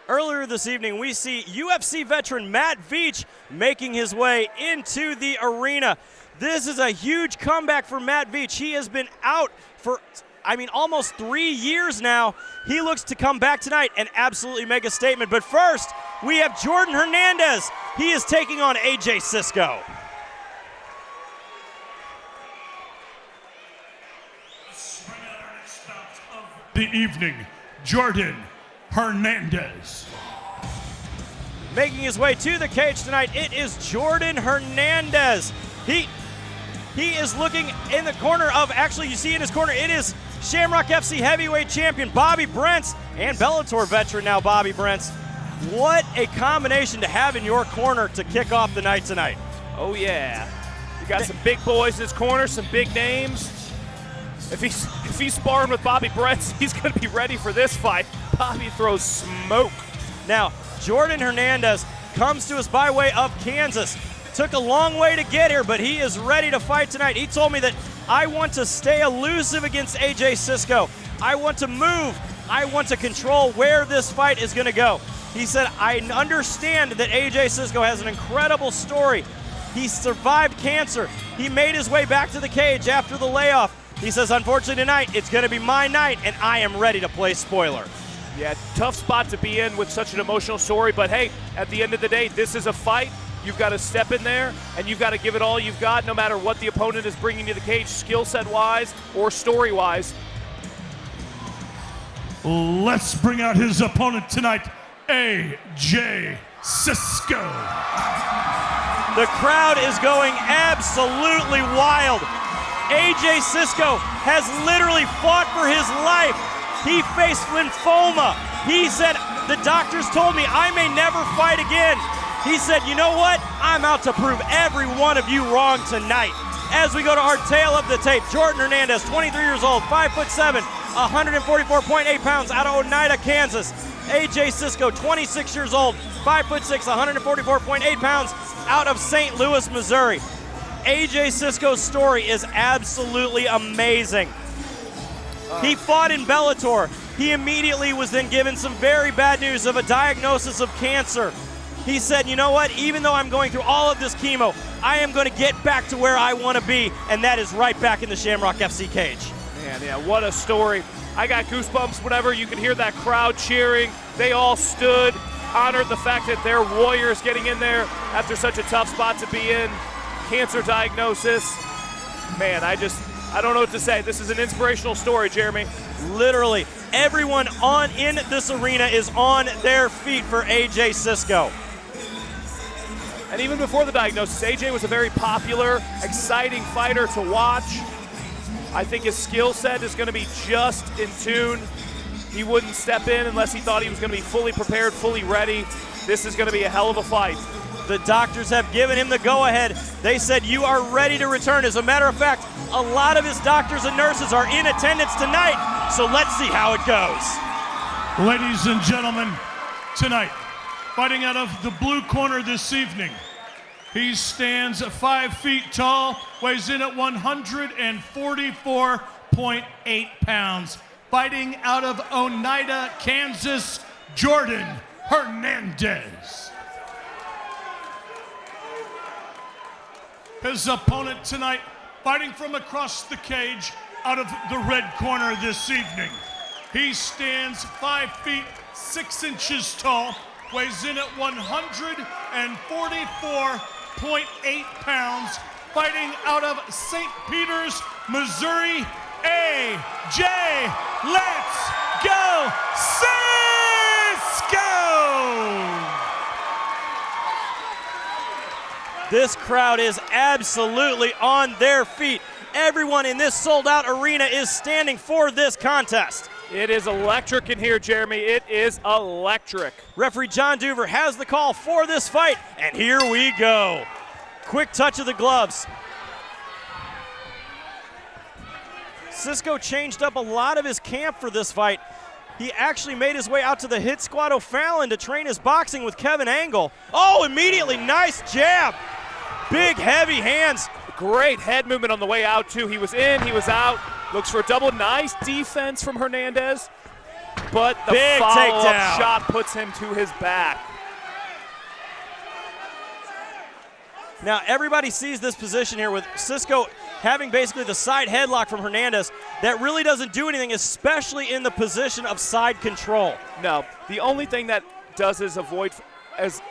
Earlier this evening, we see UFC veteran Matt Veach making his way into the arena. This is a huge comeback for Matt Veach. He has been out for, almost 3 years now. He looks to come back tonight and absolutely make a statement. But first, we have Jordan Hernandez. He is taking on AJ Cisco. The evening, Jordan Hernandez. Making his way to the cage tonight, it is Jordan Hernandez. He is looking in the corner of, you see in his corner, it is Shamrock FC heavyweight champion Bobby Brents and Bellator veteran now Bobby Brents. What a combination to have in your corner to kick off the night tonight. Oh yeah, you got some big boys in his corner, some big names. If he's sparring with Bobby Brents, he's going to be ready for this fight. Bobby throws smoke. Now, Jordan Hernandez comes to us by way of Kansas. Took a long way to get here, but he is ready to fight tonight. He told me that I want to stay elusive against AJ Cisco. I want to move. I want to control where this fight is going to go. He said, I understand that AJ Cisco has an incredible story. He survived cancer. He made his way back to the cage after the layoff. He says, unfortunately tonight, it's going to be my night, and I am ready to play spoiler. Yeah, tough spot to be in with such an emotional story, but hey, at the end of the day, this is a fight. You've got to step in there, and you've got to give it all you've got, no matter what the opponent is bringing to the cage, skill set-wise or story-wise. Let's bring out his opponent tonight, AJ Cisco. The crowd is going absolutely wild. AJ Cisco has literally fought for his life. He faced lymphoma. He said, the doctors told me I may never fight again. He said, you know what? I'm out to prove every one of you wrong tonight. As we go to our tail of the tape, Jordan Hernandez, 23 years old, 5'7", 144.8 pounds out of Oneida, Kansas. AJ Cisco, 26 years old, 5'6", 144.8 pounds out of St. Louis, Missouri. AJ Cisco's story is absolutely amazing. He fought in Bellator. He immediately was then given some very bad news of a diagnosis of cancer. He said, you know what, even though I'm going through all of this chemo, I am going to get back to where I want to be, and that is right back in the Shamrock FC cage. Man, yeah, what a story. I got goosebumps whenever you could hear that crowd cheering. They all stood, honored the fact that they're warriors getting in there after such a tough spot to be in. Cancer diagnosis. Man, I don't know what to say. This is an inspirational story, Jeremy. Literally, everyone in this arena is on their feet for AJ Cisco. And even before the diagnosis, AJ was a very popular, exciting fighter to watch. I think his skill set is going to be just in tune. He wouldn't step in unless he thought he was going to be fully prepared, fully ready. This is going to be a hell of a fight. The doctors have given him the go-ahead. They said you are ready to return. As a matter of fact, a lot of his doctors and nurses are in attendance tonight, so let's see how it goes. Ladies and gentlemen, tonight, fighting out of the blue corner this evening, he stands 5 feet tall, weighs in at 144.8 pounds. Fighting out of Oneida, Kansas, Jordan Hernandez. His opponent tonight, fighting from across the cage out of the red corner this evening. He stands 5 feet 6 inches tall, weighs in at 144.8 pounds, fighting out of St. Peters, Missouri, AJ, let's go, Cisco! This crowd is absolutely on their feet. Everyone in this sold-out arena is standing for this contest. It is electric in here, Jeremy. It is electric. Referee John Duver has the call for this fight, and here we go. Quick touch of the gloves. Cisco changed up a lot of his camp for this fight. He actually made his way out to the Hit Squad O'Fallon to train his boxing with Kevin Angle. Oh, immediately, nice jab. Big, heavy hands. Great head movement on the way out, too. He was in, he was out. Looks for a double. Nice defense from Hernandez. but the Big follow-up takedown. shot puts him to his back. Now, everybody sees this position here with Cisco having basically the side headlock from Hernandez that really doesn't do anything, especially in the position of side control. No, the only thing that does is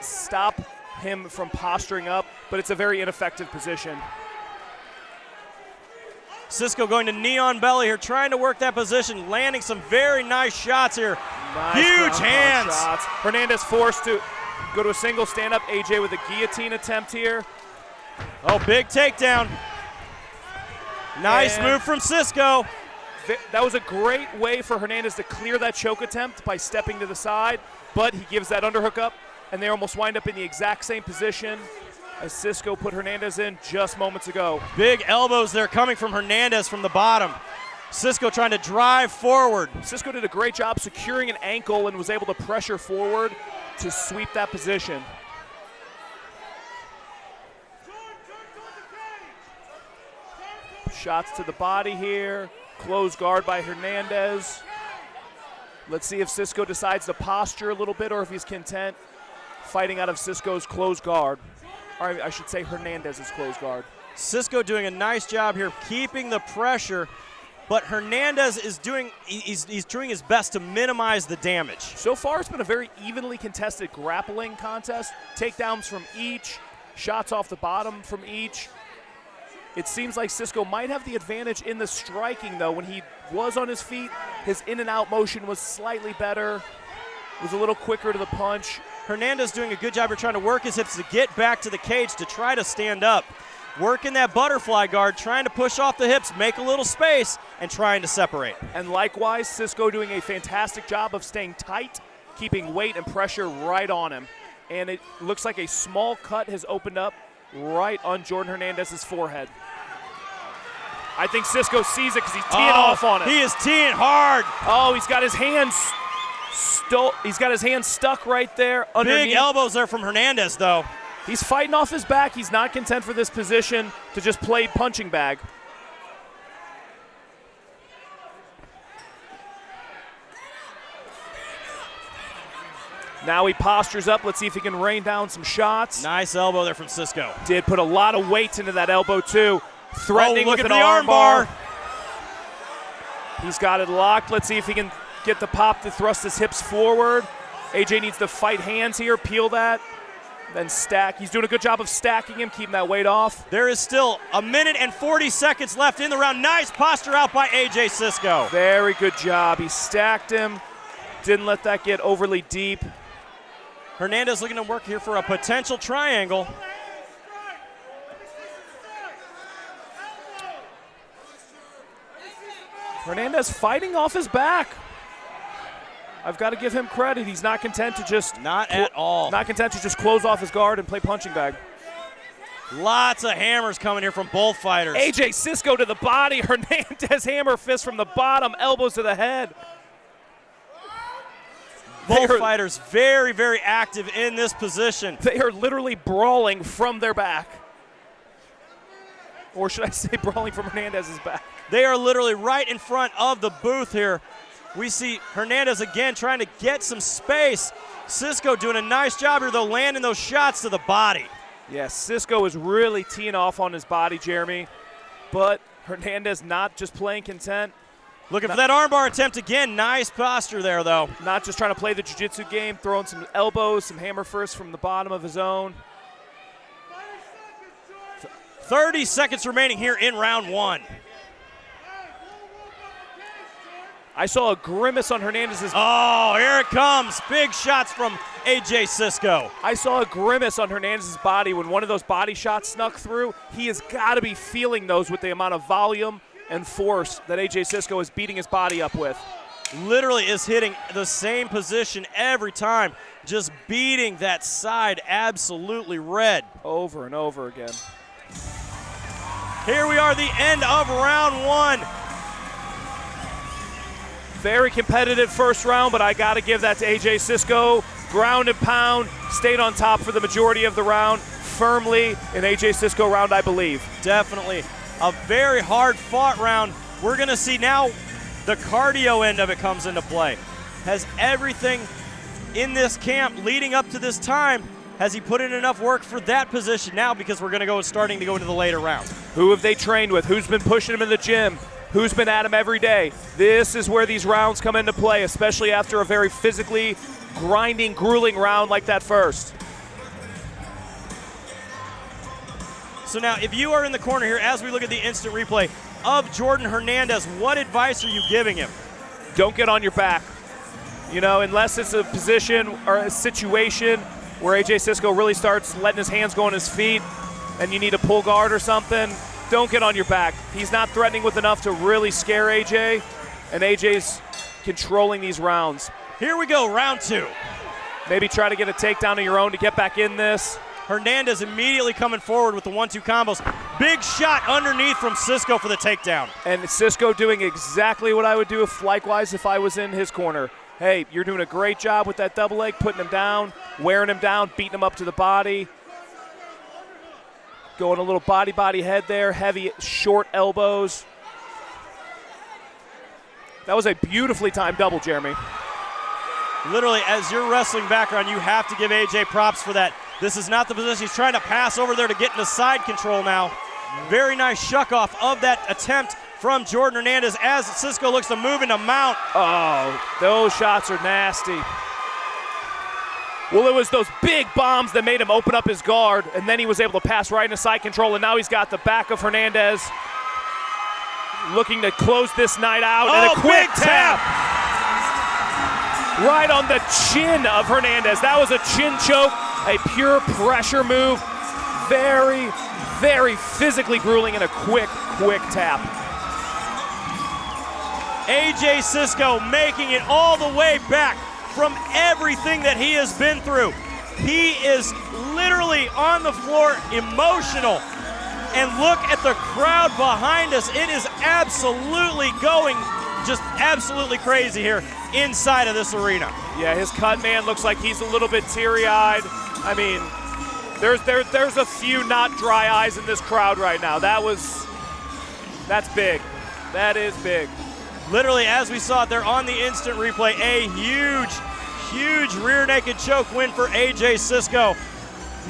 stop him from posturing up, but it's a very ineffective position. Cisco going to knee on belly here, trying to work that position, landing some very nice shots here. Nice Huge ground hands. shots. Hernandez forced to go to a single stand-up. AJ with a guillotine attempt here. Oh, big takedown. Nice And move from Cisco. that was a great way for Hernandez to clear that choke attempt by stepping to the side, but he gives that underhook up, and they almost wind up in the exact same position as Cisco put Hernandez in just moments ago. Big elbows there coming from Hernandez from the bottom. Cisco trying to drive forward. Cisco did a great job securing an ankle and was able to pressure forward to sweep that position. Shots to the body here. Close guard by Hernandez. Let's see if Cisco decides to posture a little bit or if he's content fighting out of Cisco's close guard. Or I should say Hernandez's close guard. Cisco doing a nice job here keeping the pressure, but Hernandez is doing he's doing his best to minimize the damage. So far, it's been a very evenly contested grappling contest. Takedowns from each, shots off the bottom from each. It seems like Cisco might have the advantage in the striking, though. When he was on his feet, his in and out motion was slightly better, was a little quicker to the punch. Hernandez doing a good job here trying to work his hips to get back to the cage to try to stand up. Working that butterfly guard, trying to push off the hips, make a little space, and trying to separate. And likewise, Cisco doing a fantastic job of staying tight, keeping weight and pressure right on him. And it looks like a small cut has opened up right on Jordan Hernandez's forehead. I think Cisco sees it because he's teeing off on it. He is teeing hard. Oh, he's got his hands stuck right there underneath. Big elbows there from Hernandez, though. He's fighting off his back. He's not content for this position to just play punching bag. Now he postures up. Let's see if he can rain down some shots. Nice elbow there from Cisco. Did put a lot of weight into that elbow, too. Threatening look with at an the arm armbar. bar. He's got it locked. Let's see if he can get the pop to thrust his hips forward. AJ needs to fight hands here, peel that, then stack. He's doing a good job of stacking him, keeping that weight off. There is still 1 minute and 40 seconds left in the round. Nice posture out by AJ Cisco. Very good job. He stacked him, didn't let that get overly deep. Hernandez looking to work here for a potential triangle. Hernandez fighting off his back. I've got to give him credit. He's not content to just Not at all. Not content to just close off his guard and play punching bag. Lots of hammers coming here from both fighters. AJ Cisco to the body. Hernandez hammer fist from the bottom, elbows to the head. Both fighters very, very active in this position. They are literally brawling from their back. Or should I say brawling from Hernandez's back? They are literally right in front of the booth here. We see Hernandez again trying to get some space. Cisco doing a nice job here, though, landing those shots to the body. Yes, Cisco is really teeing off on his body, Jeremy. But Hernandez not just playing content. Looking for that armbar attempt again. Nice posture there, though. Not just trying to play the jiu-jitsu game, throwing some elbows, some hammer fists from the bottom of his own. 30 seconds remaining here in round one. I saw a grimace on Hernandez's. Oh, here it comes. Big shots from AJ Cisco. I saw a grimace on Hernandez's body when one of those body shots snuck through. He has got to be feeling those with the amount of volume and force that AJ Cisco is beating his body up with. Literally is hitting the same position every time, just beating that side absolutely red. Over and over again. Here we are, the end of round one. Very competitive first round, but I got to give that to AJ Cisco. Ground and pound, stayed on top for the majority of the round. Firmly an AJ Cisco round, I believe. Definitely a very hard fought round. We're going to see now the cardio end of it comes into play. has everything in this camp leading up to this time, has he put in enough work for that position now? Because we're starting to go into the later rounds. Who have they trained with? Who's been pushing him in the gym? Who's been at him every day? This is where these rounds come into play, especially after a very physically grinding, grueling round like that first. So now, if you are in the corner here, as we look at the instant replay of Jordan Hernandez, what advice are you giving him? Don't get on your back. You know, unless it's a position or a situation where AJ Cisco really starts letting his hands go on his feet and you need a pull guard or something, don't get on your back. He's not threatening with enough to really scare AJ, and AJ's controlling these rounds. Here we go, round 2. Maybe try to get a takedown of your own to get back in this. Hernandez immediately coming forward with the 1-2 combos. Big shot underneath from Sisco for the takedown. And Cisco doing exactly what I would do likewise if I was in his corner. Hey, you're doing a great job with that double leg, putting him down, wearing him down, beating him up to the body. Going a little body head there, heavy, short elbows. That was a beautifully timed double, Jeremy. Literally, as your wrestling background, you have to give AJ props for that. This is not the position. He's trying to pass over there to get into side control now. Very nice shuck off of that attempt from Jordan Hernandez as Cisco looks to move into mount. Oh, those shots are nasty. Well, it was those big bombs that made him open up his guard, and then he was able to pass right into side control, and now he's got the back of Hernandez looking to close this night out. And a quick tap right on the chin of Hernandez. That was a chin choke, a pure pressure move. Very, very physically grueling, and a quick tap. AJ Cisco making it all the way back from everything that he has been through. He is literally on the floor, emotional. And look at the crowd behind us. It is absolutely going just absolutely crazy here inside of this arena. Yeah, his cut man looks like he's a little bit teary-eyed. I mean, there's a few not dry eyes in this crowd right now. That's big. That is big. Literally, as we saw it there on the instant replay, a huge rear naked choke win for AJ Cisco.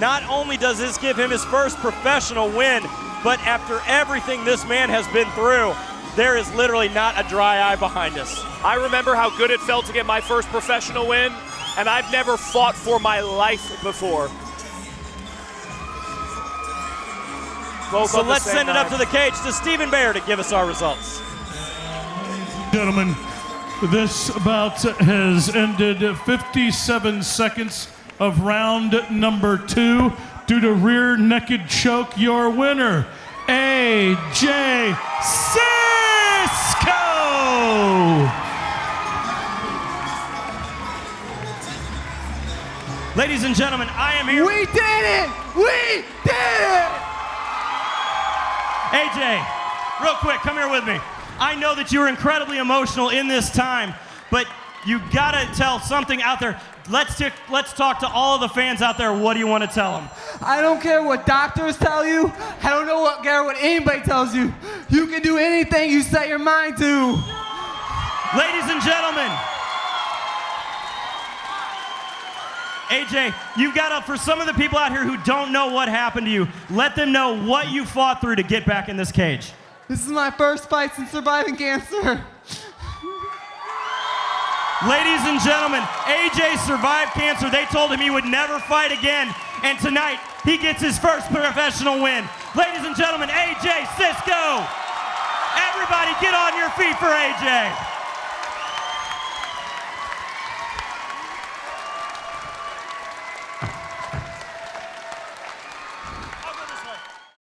Not only does this give him his first professional win, but after everything this man has been through, there is literally not a dry eye behind us. I remember how good it felt to get my first professional win, and I've never fought for my life before. So let's send it up to the cage to Stephen Bayer to give us our results. Gentlemen, this bout has ended 57 seconds of round number 2 due to rear naked choke. Your winner, AJ Cisco! Ladies and gentlemen, I am here. We did it! We did it! AJ, real quick, come here with me. I know that you were incredibly emotional in this time, but you gotta tell something out there. Let's talk to all of the fans out there. What do you want to tell them? I don't care what doctors tell you. I don't care what anybody tells you. You can do anything you set your mind to. Ladies and gentlemen, AJ, you've got to, for some of the people out here who don't know what happened to you, let them know what you fought through to get back in this cage. This is my first fight since surviving cancer. Ladies and gentlemen, AJ survived cancer. They told him he would never fight again. And tonight, he gets his first professional win. Ladies and gentlemen, AJ Cisco. Everybody get on your feet for AJ.